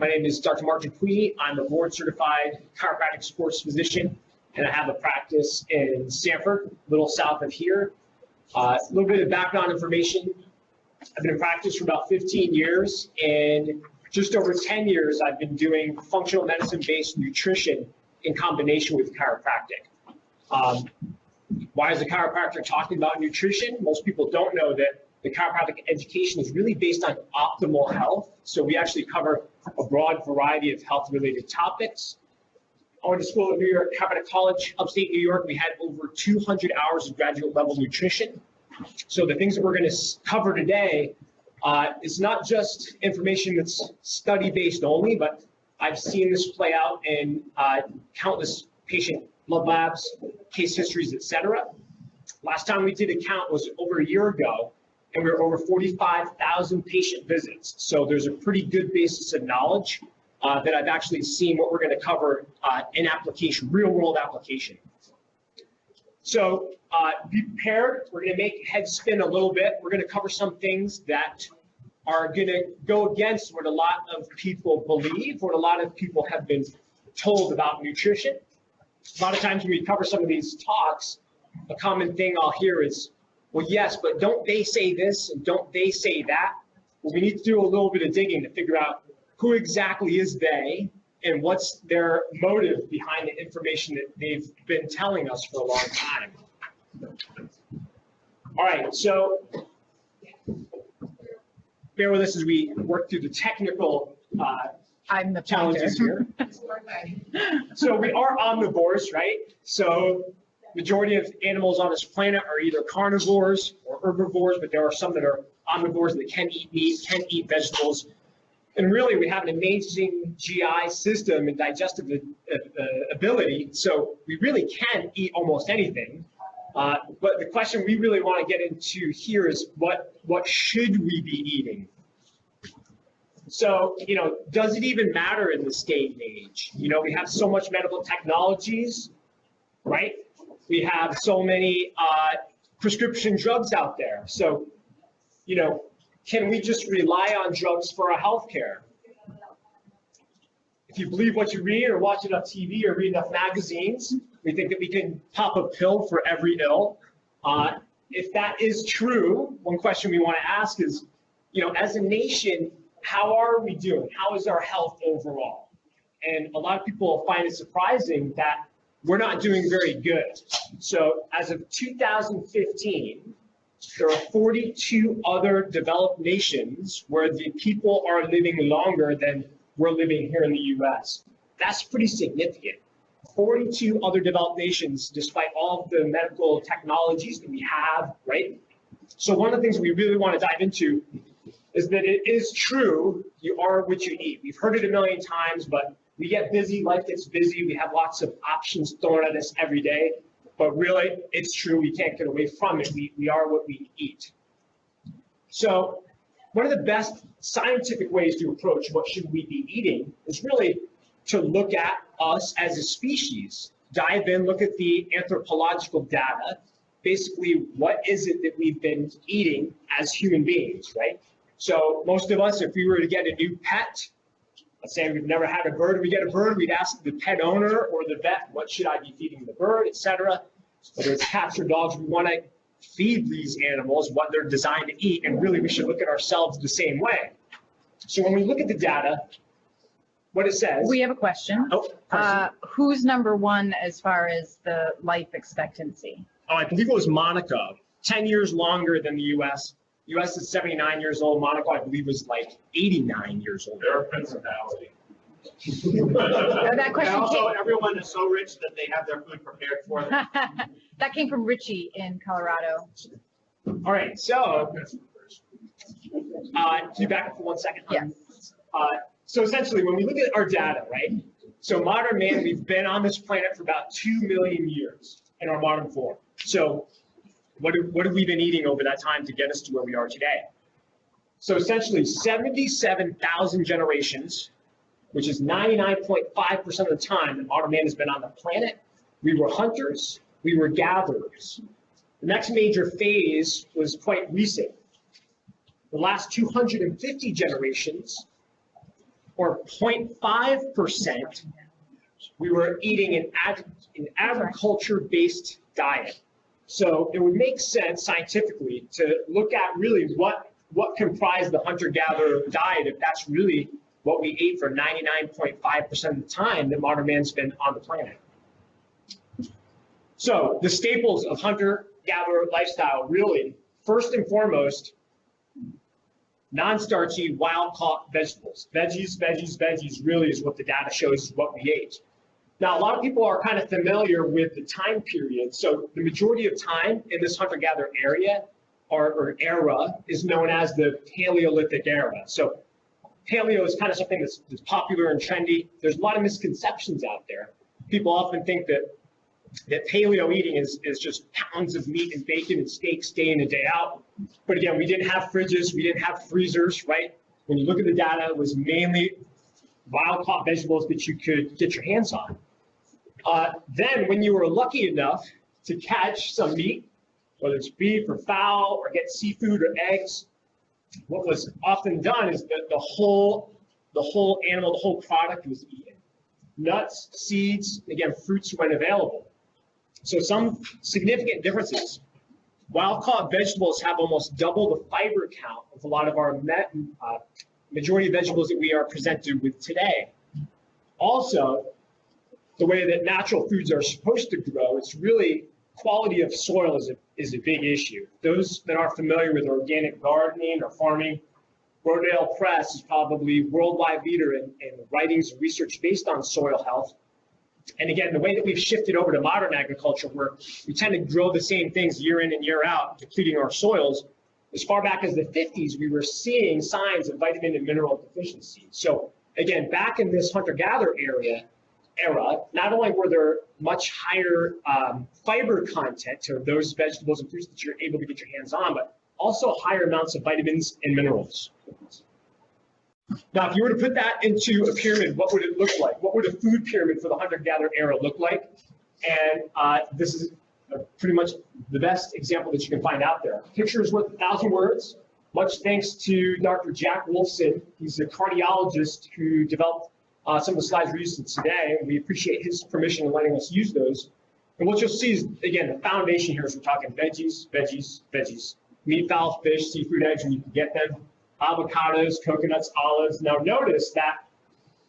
My name is Dr. Marc Dupuis. I'm a board-certified chiropractic sports physician, and I have a practice in Sanford, a little south of here. A little bit of background information. I've been in practice for about 15 years, and just over 10 years, I've been doing functional medicine-based nutrition in combination with chiropractic. Why is a chiropractor talking about nutrition? Most people don't know that the chiropractic education is really based on optimal health. So we actually cover a broad variety of health-related topics. I went to school at New York Chiropractic College, upstate New York. We had over 200 hours of graduate level nutrition. So the things that we're going to cover today is not just information that's study-based only, but I've seen this play out in countless patient blood labs, case histories, etc. Last time we did a count was over a year ago, and we were over 45,000 patient visits. So there's a pretty good basis of knowledge that I've actually seen what we're going to cover in application, real-world application. So be prepared. We're going to make head spin a little bit. We're going to cover some things that are going to go against what a lot of people believe, what a lot of people have been told about nutrition. A lot of times when we cover some of these talks, a common thing I'll hear is, well, yes, but don't they say this and don't they say that? Well, we need to do a little bit of digging to figure out who exactly is they and what's their motive behind the information that they've been telling us for a long time. All right, so bear with us as we work through the technical challenges here. So we are omnivores, right? So majority of animals on this planet are either carnivores or herbivores, but there are some that are omnivores that can eat meat, can eat vegetables. And really, we have an amazing GI system and digestive ability, so we really can eat almost anything. But the question we really want to get into here is what should we be eating? So, does it even matter in this day and age? We have so much medical technologies, right? We have so many prescription drugs out there. So, can we just rely on drugs for our health care? If you believe what you read or watch enough TV or read enough magazines, we think that we can pop a pill for every ill. If that is true, one question we want to ask is, as a nation, how are we doing? How is our health overall? And a lot of people find it surprising that we're not doing very good. So as of 2015, there are 42 other developed nations where the people are living longer than we're living here in the US. That's pretty significant. 42 other developed nations, despite all of the medical technologies that we have, right? So one of the things we really want to dive into is that it is true, you are what you eat. We've heard it a million times, but we get busy, life gets busy, we have lots of options thrown at us every day. But really, it's true, we can't get away from it. We are what we eat. So one of the best scientific ways to approach what should we be eating is really to look at us as a species. Dive in, look at the anthropological data. Basically, what is it that we've been eating as human beings, right? So most of us, if we were to get a new pet, let's say we've never had a bird, we get a bird, we'd ask the pet owner or the vet, what should I be feeding the bird, etc. Whether it's cats or dogs, we want to feed these animals what they're designed to eat, and really we should look at ourselves the same way. So when we look at the data, what it says... We have a question. Oh, who's number one as far as the life expectancy? Oh, I believe it was Monaco, 10 years longer than the US. US is 79 years old. Monaco, I believe, was like 89 years old. They're a principality. That question also, everyone is so rich that they have their food prepared for them. That came from Richie in Colorado. All right, so can you back up for 1 second? Yes. So essentially, when we look at our data, right? So modern man, we've been on this planet for about 2 million years in our modern form. So what have we been eating over that time to get us to where we are today? So essentially 77,000 generations, which is 99.5% of the time that modern man has been on the planet. We were hunters, we were gatherers. The next major phase was quite recent. The last 250 generations, or 0.5%, we were eating an agriculture-based diet. So it would make sense scientifically to look at really what comprised the hunter-gatherer diet if that's really what we ate for 99.5% of the time that modern man's been on the planet. So the staples of hunter-gatherer lifestyle really, first and foremost, non-starchy, wild-caught vegetables. Veggies, veggies, veggies really is what the data shows is what we ate. Now, a lot of people are kind of familiar with the time period. So the majority of time in this hunter-gatherer area or era is known as the Paleolithic era. So paleo is kind of something that's popular and trendy. There's a lot of misconceptions out there. People often think that paleo eating is just pounds of meat and bacon and steaks day in and day out. But again, we didn't have fridges, we didn't have freezers, right? When you look at the data, it was mainly wild-caught vegetables that you could get your hands on. Then when you were lucky enough to catch some meat, whether it's beef or fowl or get seafood or eggs, what was often done is that the whole animal, the whole product was eaten. Nuts, seeds, again, fruits when available. So some significant differences. Wild-caught vegetables have almost double the fiber count of a lot of our majority of vegetables that we are presented with today. Also, the way that natural foods are supposed to grow, it's really quality of soil is a big issue. Those that are familiar with organic gardening or farming, Rodale Press is probably worldwide leader in writings and research based on soil health. And again, the way that we've shifted over to modern agriculture, where we tend to grow the same things year in and year out, depleting our soils, as far back as the 50s, we were seeing signs of vitamin and mineral deficiency. So again, back in this hunter-gatherer era, not only were there much higher fiber content to those vegetables and fruits that you're able to get your hands on, but also higher amounts of vitamins and minerals. Now, if you were to put that into a pyramid, what would it look like? What would a food pyramid for the hunter-gatherer era look like? And this is pretty much the best example that you can find out there. Picture is worth 1,000 words. Much thanks to Dr. Jack Wolfson. He's a cardiologist who developed some of the slides we're using today. We appreciate his permission in letting us use those. And what you'll see is, again, the foundation here is we're talking veggies, veggies, veggies. Meat, fowl, fish, seafood, eggs, when you can get them. Avocados, coconuts, olives. Now notice that,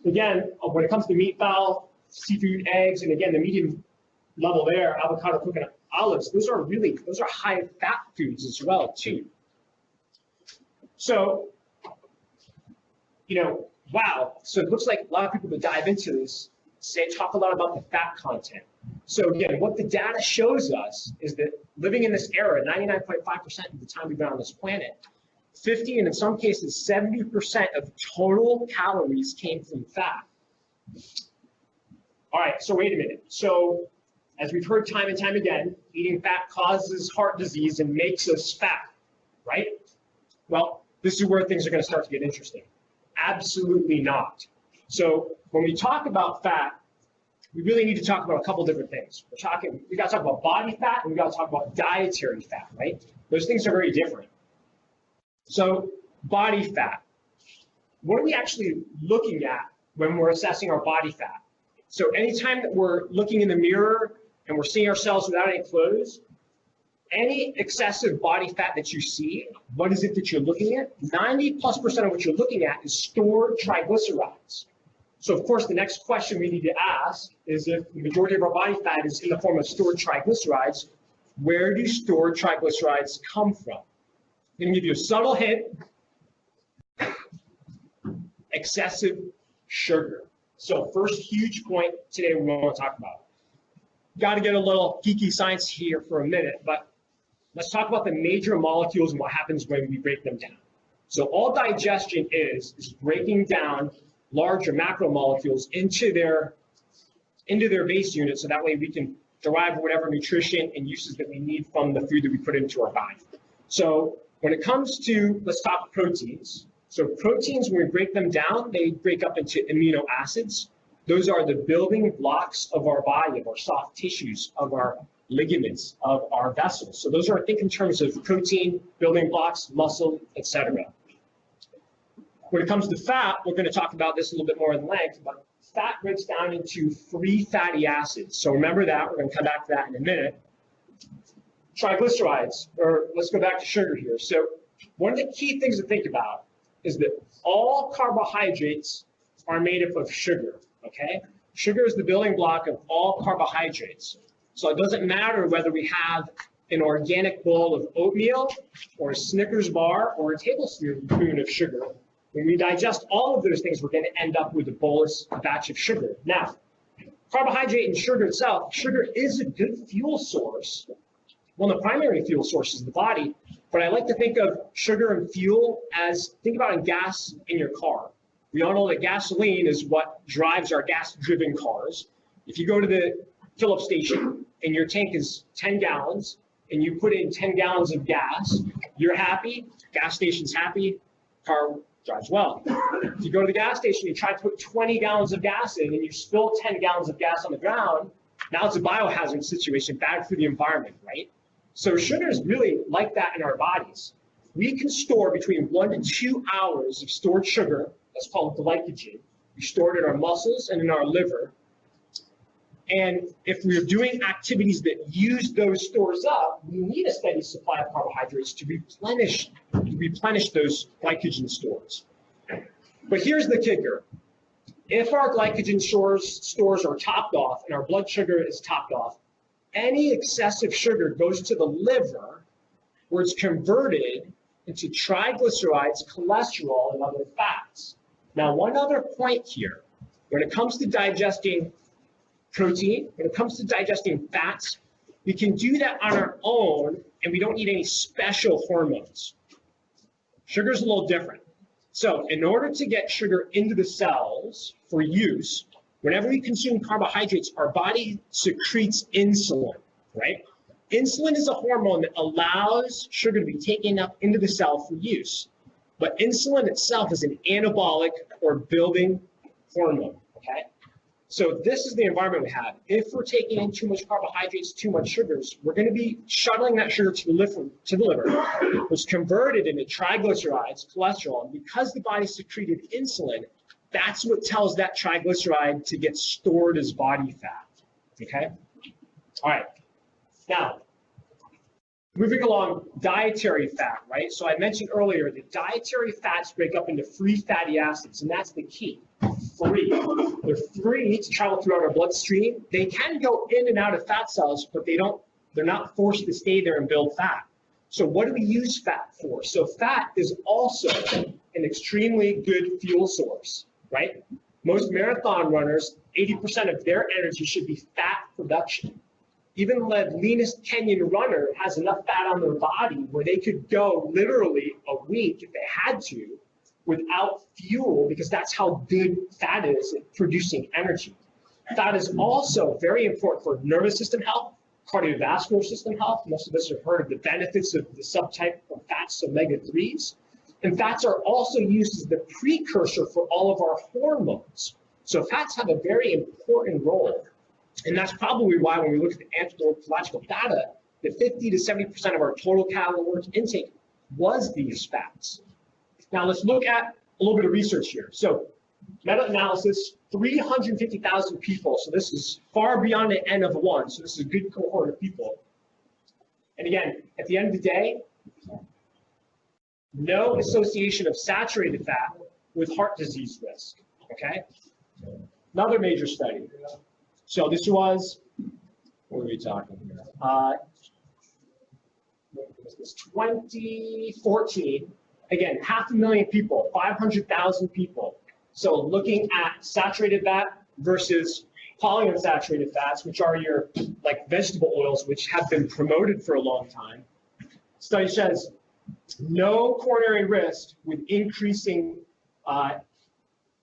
again, when it comes to meat, fowl, seafood, eggs, and again, the medium level there, avocado, coconut, olives, those are high fat foods as well, too. So, wow. So it looks like a lot of people that dive into this talk a lot about the fat content. So again, what the data shows us is that living in this era, 99.5% of the time we've been on this planet, 50 and in some cases 70% of total calories came from fat. All right, so wait a minute. So as we've heard time and time again, eating fat causes heart disease and makes us fat, right? Well, this is where things are going to start to get interesting. Absolutely not. So when we talk about fat, we really need to talk about a couple different things. We got to talk about body fat and we got to talk about dietary fat, right? Those things are very different. So body fat, what are we actually looking at when we're assessing our body fat? So anytime that we're looking in the mirror and we're seeing ourselves without any clothes, any excessive body fat that you see, what is it that you're looking at? 90+% of what you're looking at is stored triglycerides. So of course, the next question we need to ask is, if the majority of our body fat is in the form of stored triglycerides, where do stored triglycerides come from? I'm going to give you a subtle hint. Excessive sugar. So first huge point today we want to talk about. Got to get a little geeky science here for a minute, but let's talk about the major molecules and what happens when we break them down. So all digestion is breaking down larger macromolecules into their base units, so that way we can derive whatever nutrition and uses that we need from the food that we put into our body. So when it comes to, let's talk proteins. So proteins, when we break them down, they break up into amino acids. Those are the building blocks of our body, of our soft tissues, of our ligaments, of our vessels. So those are, think in terms of protein, building blocks, muscle, etc. When it comes to fat, we're going to talk about this a little bit more in length, but fat breaks down into 3 fatty acids. So remember that. We're going to come back to that in a minute. Triglycerides, or let's go back to sugar here. So one of the key things to think about is that all carbohydrates are made up of sugar, okay? Sugar is the building block of all carbohydrates. So it doesn't matter whether we have an organic bowl of oatmeal or a Snickers bar or a tablespoon of sugar. When we digest all of those things, we're going to end up with a bolus, a batch of sugar. Now, carbohydrate and sugar itself, sugar is a good fuel source. One of the primary fuel sources of the body, but I like to think of sugar and fuel as, think about gas in your car. We all know that gasoline is what drives our gas-driven cars. If you go to the fill-up station and your tank is 10 gallons and you put in 10 gallons of gas, you're happy, gas station's happy, car drives well. If you go to the gas station, you try to put 20 gallons of gas in and you spill 10 gallons of gas on the ground, now it's a biohazard situation, bad for the environment, right? So sugar is really like that in our bodies. We can store between 1 to 2 hours of stored sugar, that's called glycogen. We store it in our muscles and in our liver. And if we're doing activities that use those stores up, we need a steady supply of carbohydrates to replenish those glycogen stores. But here's the kicker. If our glycogen stores are topped off and our blood sugar is topped off, any excessive sugar goes to the liver where it's converted into triglycerides, cholesterol, and other fats. Now, one other point here. When it comes to digesting protein, when it comes to digesting fats, we can do that on our own and we don't need any special hormones. Sugar is a little different. So in order to get sugar into the cells for use, whenever we consume carbohydrates, our body secretes insulin, right? Insulin is a hormone that allows sugar to be taken up into the cell for use. But insulin itself is an anabolic or building hormone, okay? So this is the environment we have. If we're taking in too much carbohydrates, too much sugars, we're going to be shuttling that sugar to the liver, which is converted into triglycerides, cholesterol. And because the body secreted insulin, that's what tells that triglyceride to get stored as body fat, okay? All right, now, moving along, dietary fat, right? So I mentioned earlier that dietary fats break up into 3 fatty acids, and that's the key. 3. They're free to travel throughout our bloodstream. They can go in and out of fat cells, but they're not forced to stay there and build fat. So what do we use fat for? So fat is also an extremely good fuel source, right? Most marathon runners, 80% of their energy should be fat production. Even the leanest Kenyan runner has enough fat on their body where they could go literally a week if they had to without fuel, because that's how good fat is at producing energy. Fat is also very important for nervous system health, cardiovascular system health. Most of us have heard of the benefits of the subtype of fats, omega-3s. And fats are also used as the precursor for all of our hormones. So fats have a very important role. And that's probably why when we look at the anthropological data, that 50 to 70% of our total caloric intake was these fats. Now let's look at a little bit of research here. So meta-analysis, 350,000 people. So this is far beyond the N of 1. So this is a good cohort of people. And again, at the end of the day, no association of saturated fat with heart disease risk, okay? Another major study. So this was, what were we talking here? Was this 2014? Again, 500,000 people, 500,000 people. So looking at saturated fat versus polyunsaturated fats, which are your like vegetable oils, which have been promoted for a long time. Study says no coronary risk with increasing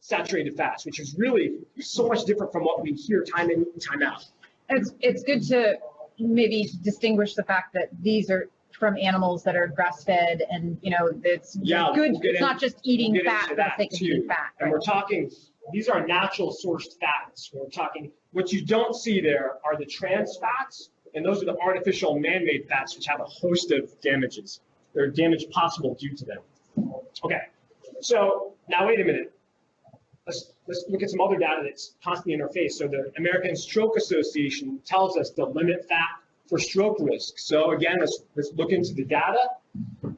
saturated fats, which is really so much different from what we hear time in and time out. It's good to maybe distinguish the fact that these are from animals that are grass-fed, and it's good. It's not just eating fat for the sake of eating fat. And we're talking, these are natural sourced fats. We're talking, what you don't see there are the trans fats, and those are the artificial man-made fats, which have a host of damages. There are damage possible due to them. Okay, so Now, wait a minute. Let's look at some other data that's constantly in our face. So the American Stroke Association tells us to limit fat for stroke risk. So again, let's look into the data.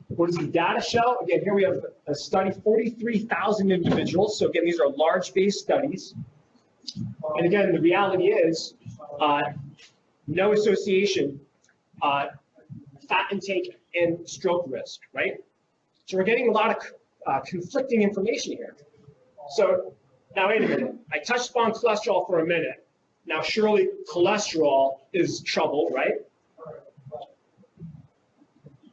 What does the data show? Again, here we have a study, 43,000 individuals. So again, these are large-based studies. And again, the reality is no association, fat intake and stroke risk, right? So we're getting a lot of conflicting information here. So now wait a minute. I touched upon cholesterol for a minute. Now surely cholesterol is trouble, right?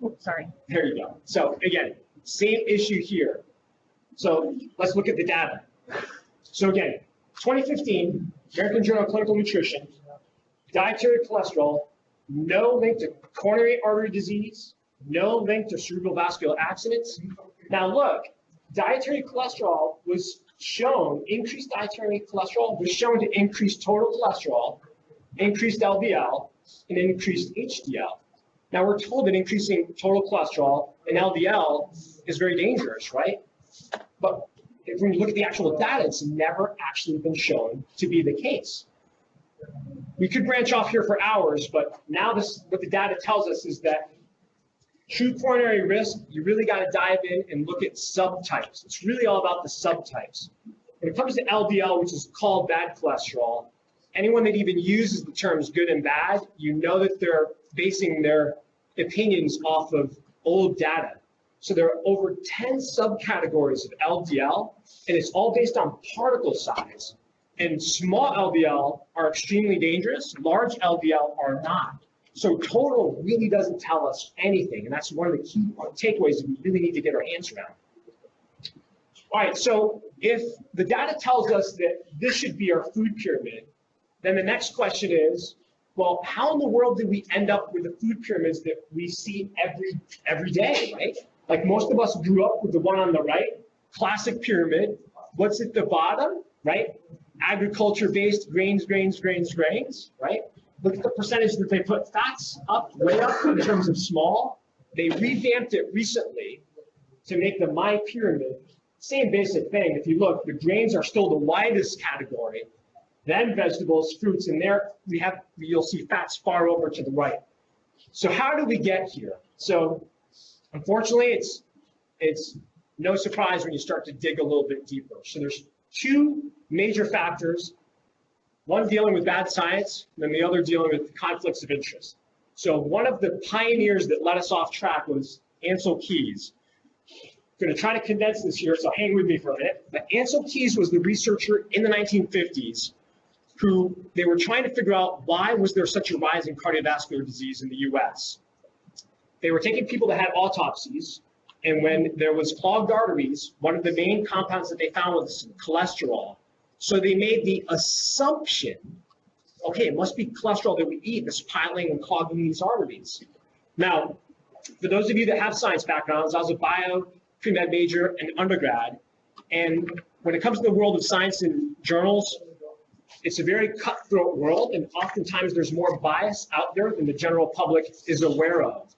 Oops, sorry. There you go. So again, same issue here. So let's look at the data. So again, 2015, American Journal of Clinical Nutrition, dietary cholesterol, no link to coronary artery disease, no link to cerebral vascular accidents. Now look, dietary cholesterol was shown, increased dietary cholesterol was shown to increase total cholesterol, increased LDL, and increased HDL. Now we're told that increasing total cholesterol and LDL is very dangerous, right? But when you look at the actual data, it's never actually been shown to be the case. We could branch off here for hours, but now what the data tells us is that true coronary risk, you really got to dive in and look at subtypes. It's really all about the subtypes. When it comes to LDL, which is called bad cholesterol, anyone that even uses the terms good and bad, you know that they're basing their opinions off of old data. So there are over 10 subcategories of LDL, and it's all based on particle size. And small LDL are extremely dangerous, large LDL are not. So total really doesn't tell us anything, and that's one of the key takeaways that we really need to get our hands around. All right, so if the data tells us that this should be our food pyramid, then the next question is, well, how in the world did we end up with the food pyramids that we see every day, right? Like most of us grew up with the one on the right, classic pyramid. What's at the bottom, right? Agriculture-based grains, grains, grains, grains, right? Look at the percentage that they put fats up, way up in terms of small. They revamped it recently to make the My Pyramid. Same basic thing. If you look, the grains are still the widest category, then vegetables, fruits, and there you'll see fats far over to the right. So how do we get here? So unfortunately, it's no surprise when you start to dig a little bit deeper. So there's two major factors, one dealing with bad science, and then the other dealing with conflicts of interest. So one of the pioneers that led us off track was Ansel Keys. I'm going to try to condense this here, so hang with me for a minute. But Ansel Keys was the researcher in the 1950s who they were trying to figure out why was there such a rise in cardiovascular disease in the US. They were taking people that had autopsies, and when there was clogged arteries, one of the main compounds that they found was cholesterol. So they made the assumption, okay, it must be cholesterol that we eat that's piling and clogging these arteries. Now, for those of you that have science backgrounds, I was a bio pre-med major and undergrad, and when it comes to the world of science and journals, it's a very cutthroat world, and oftentimes there's more bias out there than the general public is aware of.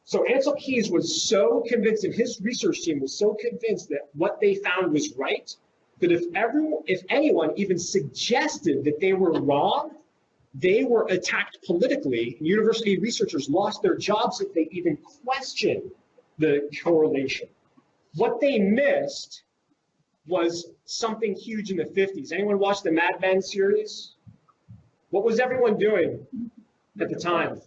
So Ansel Keys was so convinced, and his research team was so convinced that what they found was right, that if anyone even suggested that they were wrong, they were attacked politically, and university researchers lost their jobs if they even questioned the correlation. What they missed was something huge in the 50s. Anyone watch the Mad Men series? What was everyone doing at the time?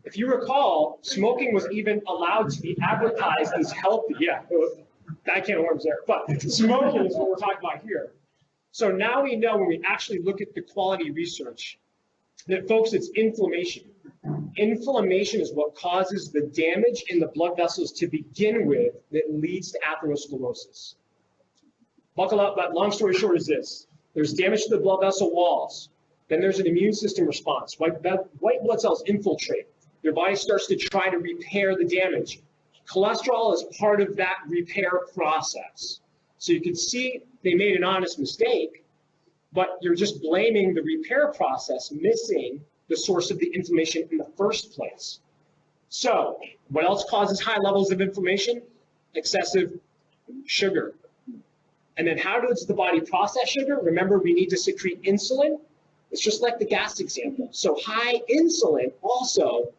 If you recall, smoking was even allowed to be advertised as healthy. Yeah, that can of worms there. But smoking is what we're talking about here. So now we know when we actually look at the quality research that, folks, it's inflammation. Inflammation is what causes the damage in the blood vessels to begin with that leads to atherosclerosis. Buckle up, but long story short is this. There's damage to the blood vessel walls. Then there's an immune system response. White blood cells infiltrate. Your body starts to try to repair the damage. Cholesterol is part of that repair process. So you can see they made an honest mistake, but you're just blaming the repair process, missing the source of the inflammation in the first place. So what else causes high levels of inflammation? Excessive sugar. And then how does the body process sugar? Remember, we need to secrete insulin. It's just like the gas example. So high insulin also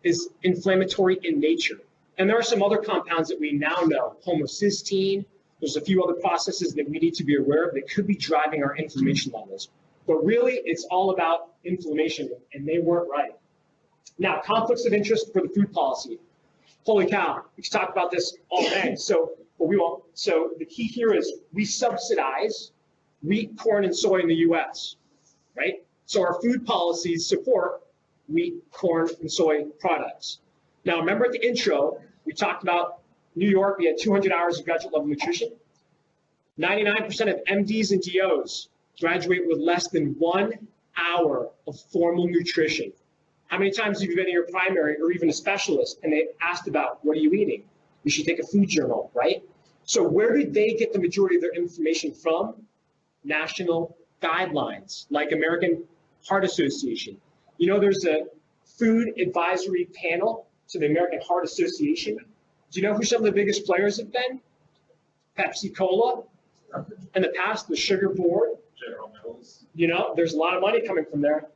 is inflammatory in nature. And there are some other compounds that we now know, homocysteine. There's a few other processes that we need to be aware of that could be driving our inflammation levels. But really, it's all about inflammation, and they weren't right. Now, conflicts of interest for the food policy. Holy cow, we can talk about this all day. So the key here is we subsidize wheat, corn, and soy in the US, right? So our food policies support wheat, corn, and soy products. Now, remember at the intro, we talked about New York, we had 200 hours of graduate level nutrition. 99% of MDs and DOs graduate with less than 1 hour of formal nutrition. How many times have you been in your primary or even a specialist and they asked about, what are you eating? You should take a food journal, right? So where did they get the majority of their information from? National guidelines, like American Heart Association. You know, there's a food advisory panel to the American Heart Association. Do you know who some of the biggest players have been? Pepsi Cola. In the past, the Sugar Board. General Mills. You know, there's a lot of money coming from there.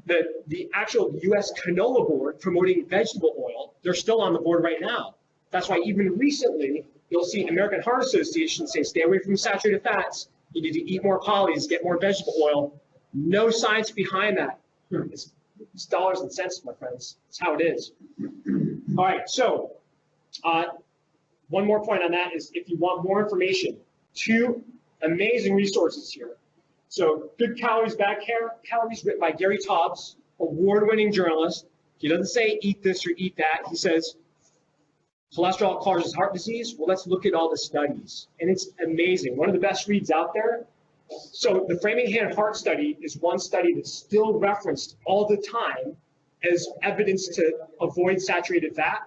The actual U.S. Canola Board promoting vegetable oil, they're still on the board right now. That's why even recently, you'll see American Heart Association say, stay away from saturated fats. You need to eat more polys, get more vegetable oil. No science behind that. It's dollars and cents, my friends. It's how it is. All right, so one more point on that is if you want more information, 2 amazing resources here. So Good Calories, Bad Calories, written by Gary Taubes, award-winning journalist. He doesn't say eat this or eat that. He says cholesterol causes heart disease. Well, let's look at all the studies. And it's amazing. One of the best reads out there. So the Framingham Heart Study is one study that's still referenced all the time as evidence to avoid saturated fat.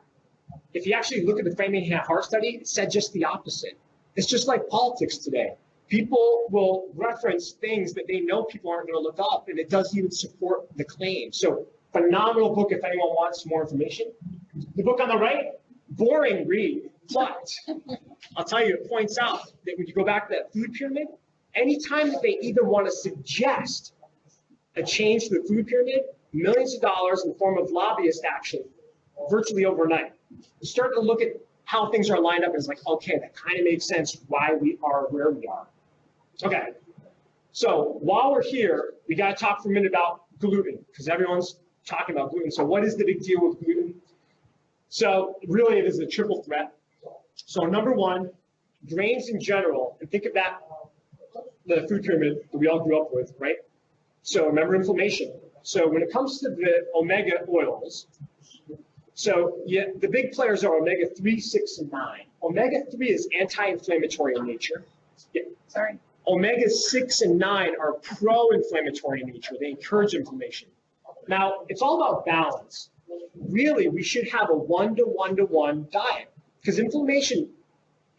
If you actually look at the Framingham Heart Study, it said just the opposite. It's just like politics today. People will reference things that they know people aren't going to look up, and it doesn't even support the claim. So phenomenal book if anyone wants more information. The book on the right, boring read, but I'll tell you, it points out that when you go back to that food pyramid, anytime that they either want to suggest a change to the food pyramid, millions of dollars in the form of lobbyist action virtually overnight. You start to look at how things are lined up, and it's like, okay, that kind of makes sense why we are where we are. Okay, so while we're here, we got to talk for a minute about gluten, because everyone's talking about gluten. So what is the big deal with gluten? So really, it is a triple threat. So number one, grains in general, and think of that, the food pyramid that we all grew up with, right? So remember inflammation. So when it comes to the omega oils, so yeah, the big players are omega-3, 6, and 9. Omega-3 is anti-inflammatory in nature. Yeah. Sorry. Omega-6 and 9 are pro-inflammatory in nature. They encourage inflammation. Now, it's all about balance. Really, we should have a 1-to-1-to-1 diet, because inflammation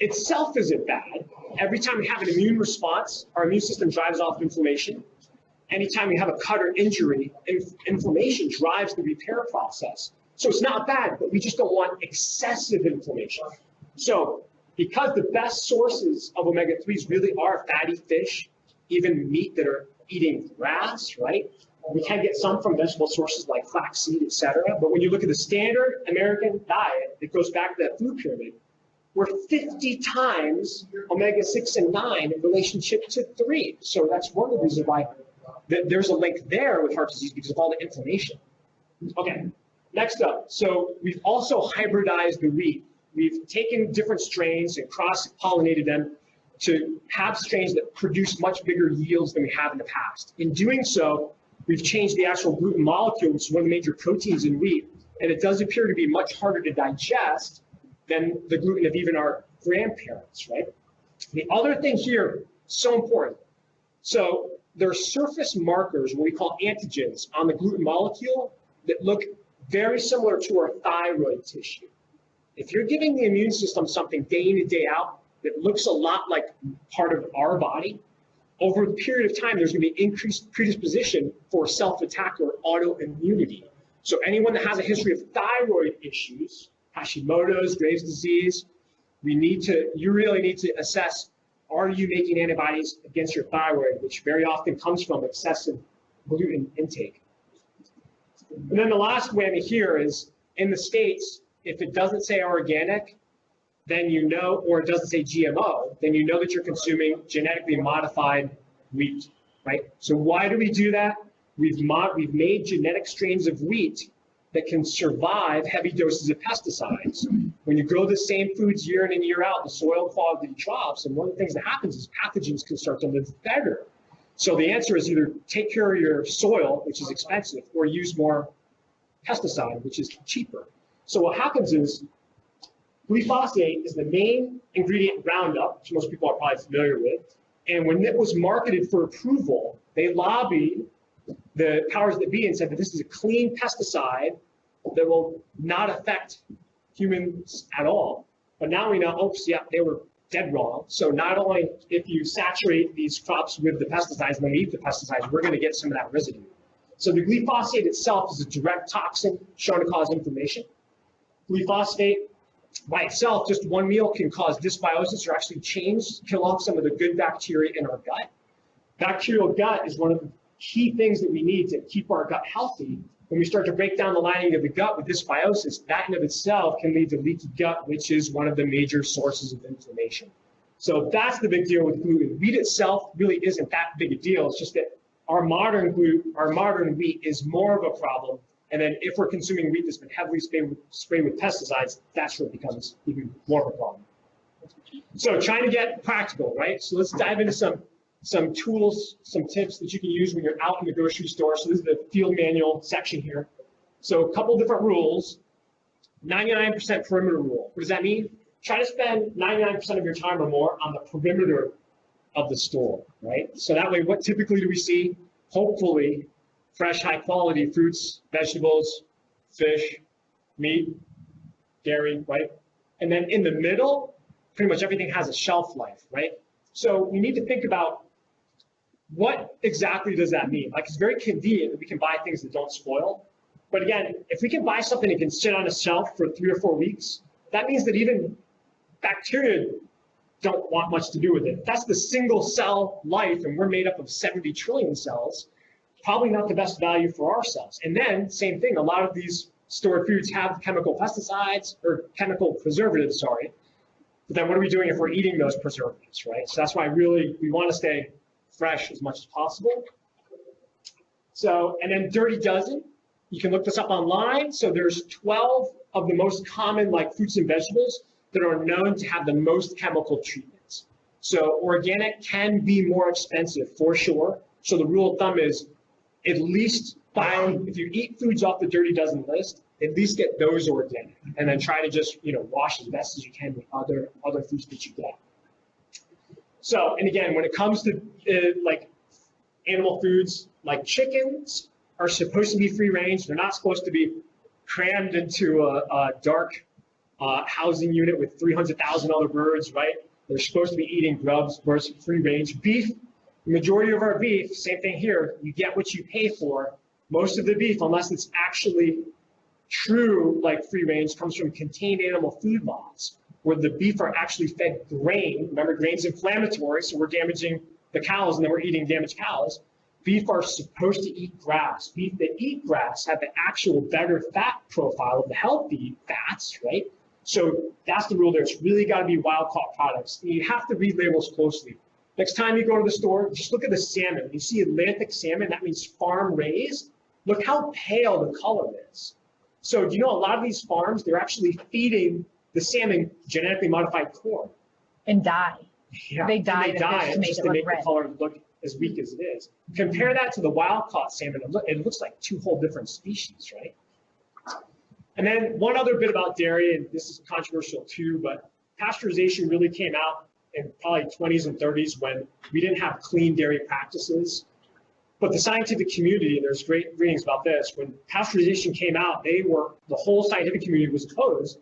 itself isn't bad. Every time we have an immune response, our immune system drives off inflammation. Anytime we have a cut or injury, inflammation drives the repair process. So it's not bad, but we just don't want excessive inflammation. So because the best sources of omega-3s really are fatty fish, even meat that are eating grass, right? We can get some from vegetable sources like flaxseed, et cetera. But when you look at the standard American diet, it goes back to that food pyramid. We're 50 times omega-6 and 9 in relationship to 3. So that's one of the reasons why there's a link there with heart disease, because of all the inflammation. Okay, next up. So we've also hybridized the wheat. We've taken different strains and cross-pollinated them to have strains that produce much bigger yields than we have in the past. In doing so, we've changed the actual gluten molecule, which is one of the major proteins in wheat, and it does appear to be much harder to digest than the gluten of even our grandparents, right? The other thing here, so important. So there are surface markers, what we call antigens, on the gluten molecule that look very similar to our thyroid tissue. If you're giving the immune system something day in and day out that looks a lot like part of our body, over a period of time, there's going to be increased predisposition for self-attack or autoimmunity. So anyone that has a history of thyroid issues, Hashimoto's, Graves' disease, you really need to assess, are you making antibodies against your thyroid, which very often comes from excessive gluten intake. And then the last whammy here is, in the States, if it doesn't say organic, then you know, or it doesn't say GMO, then you know that you're consuming genetically modified wheat, right? So why do we do that? We've made genetic strains of wheat that can survive heavy doses of pesticides. When you grow the same foods year in and year out, the soil quality drops, and one of the things that happens is pathogens can start to live better. So the answer is either take care of your soil, which is expensive, or use more pesticide, which is cheaper. So what happens is, glyphosate is the main ingredient Roundup, which most people are probably familiar with. And when it was marketed for approval, they lobbied the powers that be and said that this is a clean pesticide that will not affect humans at all. But now we know, oops, yeah, they were dead wrong. So not only if you saturate these crops with the pesticides and then eat the pesticides, we're going to get some of that residue. So the glyphosate itself is a direct toxin shown to cause inflammation. Glyphosate by itself, just one meal can cause dysbiosis or actually kill off some of the good bacteria in our gut. Bacterial gut is one of the key things that we need to keep our gut healthy. When we start to break down the lining of the gut with dysbiosis, that in of itself can lead to leaky gut, which is one of the major sources of inflammation. So that's the big deal with gluten. Wheat itself really isn't that big a deal. It's just that our modern wheat is more of a problem. And then if we're consuming wheat that's been heavily sprayed with pesticides, that's where it becomes even more of a problem. So trying to get practical, right? So let's dive into some tools, some tips that you can use when you're out in the grocery store. So this is the field manual section here. So a couple different rules. 99% perimeter rule. What does that mean? Try to spend 99% of your time or more on the perimeter of the store, right? So that way, what typically do we see? Hopefully, fresh, high quality fruits, vegetables, fish, meat, dairy, right? And then in the middle, pretty much everything has a shelf life, right? So we need to think about what exactly does that mean? Like, it's very convenient that we can buy things that don't spoil. But again, if we can buy something that can sit on a shelf for 3 or 4 weeks, that means that even bacteria don't want much to do with it. That's the single cell life, and we're made up of 70 trillion cells. Probably not the best value for our cells. And then, same thing, a lot of these stored foods have chemical pesticides, or chemical preservatives, sorry. But then what are we doing if we're eating those preservatives, right? So that's why really we want to stay fresh as much as possible. So, and then Dirty Dozen, you can look this up online. So there's 12 of the most common like fruits and vegetables that are known to have the most chemical treatments. So organic can be more expensive for sure. So the rule of thumb is at least if you eat foods off the Dirty Dozen list, at least get those organic, and then try to just wash as best as you can with other foods that you get. So, and again, when it comes to like animal foods, like chickens are supposed to be free range. They're not supposed to be crammed into a dark housing unit with 300,000 other birds, right? They're supposed to be eating grubs versus free range. Beef, the majority of our beef, same thing here, you get what you pay for. Most of the beef, unless it's actually true, like free range, comes from contained animal food laws, where the beef are actually fed grain. Remember, grain's inflammatory, so we're damaging the cows and then we're eating damaged cows. Beef are supposed to eat grass. Beef that eat grass have the actual better fat profile of the healthy fats, right? So that's the rule there. It's really got to be wild-caught products. And you have to read labels closely. Next time you go to the store, just look at the salmon. You see Atlantic salmon, that means farm-raised. Look how pale the color is. So do you know a lot of these farms, they're actually feeding the salmon genetically modified corn. And dye. Yeah, they dye it just to make the color look as weak as it is. Compare that to the wild-caught salmon. It looks like 2 whole different species, right? And then one other bit about dairy, and this is controversial too, but pasteurization really came out in probably 20s and 30s when we didn't have clean dairy practices. But the scientific community, and there's great readings about this, when pasteurization came out, the whole scientific community was opposed,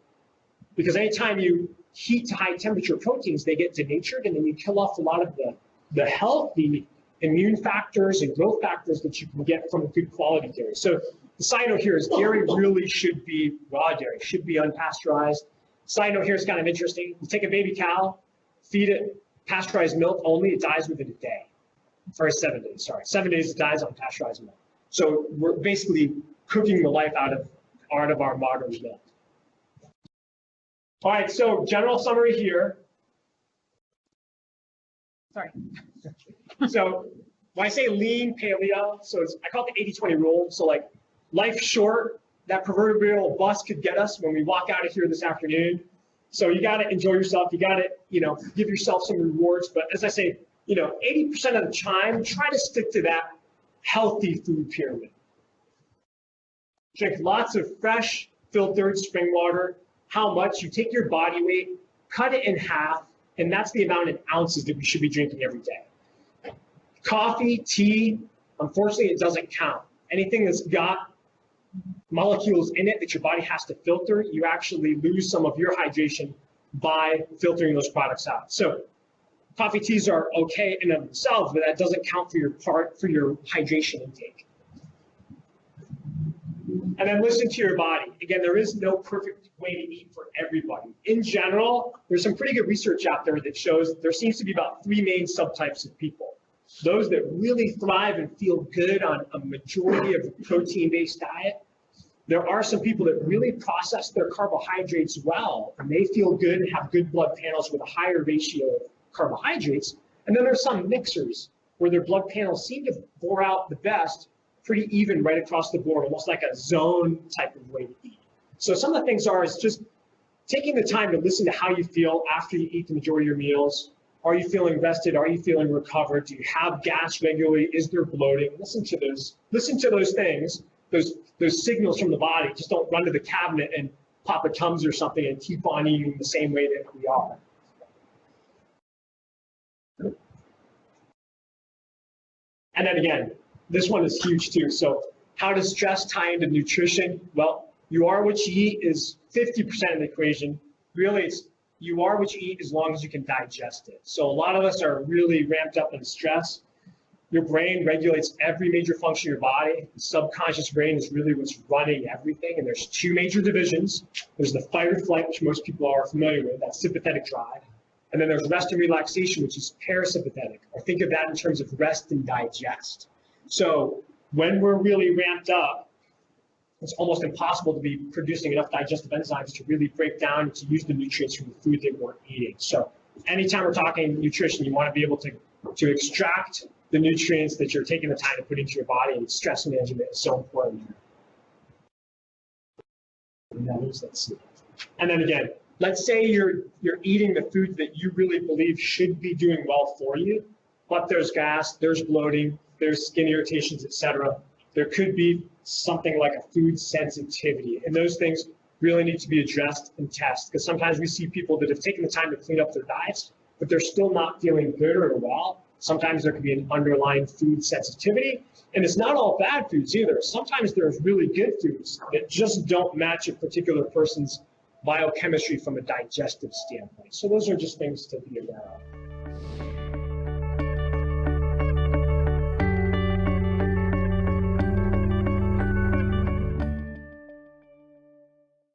because anytime you heat to high temperature proteins, they get denatured, and then you kill off a lot of the healthy immune factors and growth factors that you can get from good quality dairy. So the side note here is dairy really should be raw dairy, should be unpasteurized. Side note here is kind of interesting. You take a baby cow, feed it pasteurized milk only, it dies within a day, or 7 days, sorry. 7 days it dies on pasteurized milk. So we're basically cooking the life out of our modern milk. All right, so general summary here. Sorry. So when I say lean paleo, so I call it the 80-20 rule. So like life short, that proverbial bus could get us when we walk out of here this afternoon. So you got to enjoy yourself. You got to, give yourself some rewards. But as I say, 80% of the time, try to stick to that healthy food pyramid. Drink lots of fresh, filtered spring water. How much? You take your body weight, cut it in half, and that's the amount in ounces that we should be drinking every day. Coffee, tea, unfortunately, it doesn't count. Anything that's got molecules in it that your body has to filter, you actually lose some of your hydration by filtering those products out. So coffee, teas are okay in of themselves, but that doesn't count for your hydration intake. And then listen to your body. Again, there is no perfect way to eat for everybody. In general, there's some pretty good research out there that shows there seems to be about 3 main subtypes of people. Those that really thrive and feel good on a majority of a protein-based diet. There are some people that really process their carbohydrates well, and they feel good and have good blood panels with a higher ratio of carbohydrates. And then there's some mixers where their blood panels seem to bore out the best, pretty even right across the board, almost like a zone type of way to eat. So some of the things is just taking the time to listen to how you feel after you eat the majority of your meals. Are you feeling rested? Are you feeling recovered? Do you have gas regularly? Is there bloating? Listen to those things, those signals from the body. Just don't run to the cabinet and pop a Tums or something and keep on eating the same way that we are. And then again, this one is huge too. So how does stress tie into nutrition? Well, you are what you eat is 50% of the equation. Really, it's you are what you eat as long as you can digest it. So a lot of us are really ramped up in stress. Your brain regulates every major function of your body. The subconscious brain is really what's running everything. And there's 2 major divisions. There's the fight or flight, which most people are familiar with, that sympathetic drive. And then there's rest and relaxation, which is parasympathetic. Or think of that in terms of rest and digest. So when we're really ramped up, it's almost impossible to be producing enough digestive enzymes to really break down and to use the nutrients from the food that we're eating. So anytime we're talking nutrition, you want to be able to extract the nutrients that you're taking the time to put into your body, and stress management is so important. And then again, let's say you're eating the foods that you really believe should be doing well for you, but there's gas, there's bloating, there's skin irritations, etc. There could be something like a food sensitivity, and those things really need to be addressed and tested, because sometimes we see people that have taken the time to clean up their diets, but they're still not feeling good or well. Sometimes there could be an underlying food sensitivity, and it's not all bad foods either. Sometimes there's really good foods that just don't match a particular person's biochemistry from a digestive standpoint. So those are just things to be aware of.